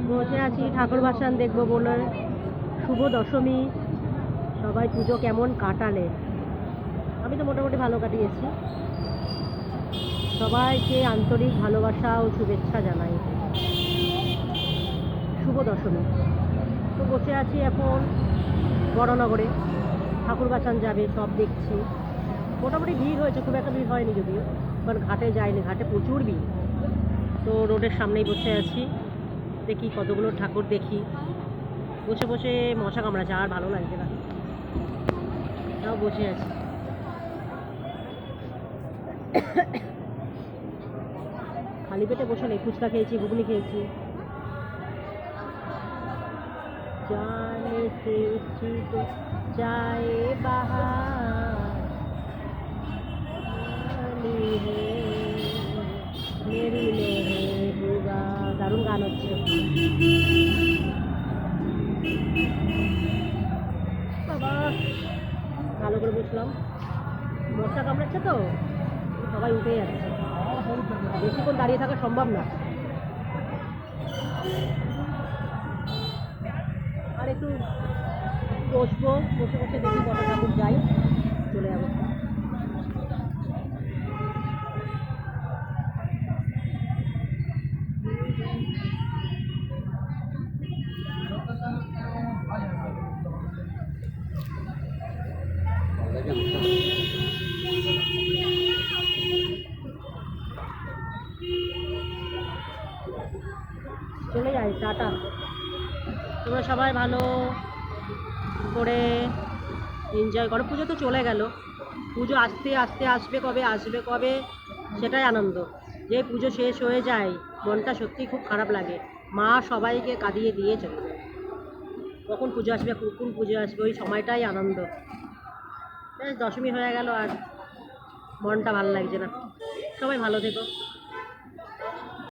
বসে আছি ঠাকুর ভাসান দেখবো বলে। শুভ দশমী। সবাই পুজো কেমন কাটালে? আমি তো মোটামুটি ভালো কাটিয়েছি। সবাইকে আন্তরিক ভালোবাসা ও শুভেচ্ছা জানাই। শুভ দশমী। তো বসে আছি এখন বড়নগরে, ঠাকুর ভাসান যাবে, সব দেখছি। মোটামুটি ভিড় হয়েছে, খুব একটা ভিড় হয়নি যদিও, কারণ ঘাটে যায়নি, ঘাটে প্রচুর ভিড়। তো রোডের সামনেই বসে আছি, দেখি কতগুলো ঠাকুর দেখি। বসে বসে মশা কামড়াচ্ছে, আর ভালো লাগছে না, তাও বসে আছি। খালি পেটে বসে নেই, ফুচকা খেয়েছি, ঘুগনি খেয়েছি। जाने से छूट जाए बाहर मेरी मेहबूबा। দারুণ গান হচ্ছে। বাবা ভালো করে বসলাম, মশা কামড়াচ্ছে তো সবাই উঠে যাচ্ছে, বেশিক্ষণ দাঁড়িয়ে থাকা সম্ভব না। আর একটু বসবো, বসে বসে দেখি কত ঠাকুর যাই, চলে যাবো। চলে যাই, টাটা। তোমরা সবাই ভালো করে এনজয় করো। পুজো তো চলে গেল, পুজো আস্তে আস্তে আসবে কবে, আসবে কবে, সেটাই আনন্দ। যে পুজো শেষ হয়ে যায় মনটা সত্যি খুব খারাপ লাগে। মা সবাইকে কাঁদিয়ে দিয়ে চলে যায়। কখন পুজো আসবে, কখন পুজো আসবে, ওই সময়টাই আনন্দ। দশমী হয়ে গেল আর মনটা ভালো লাগছে না। সবাই ভালো থেকো।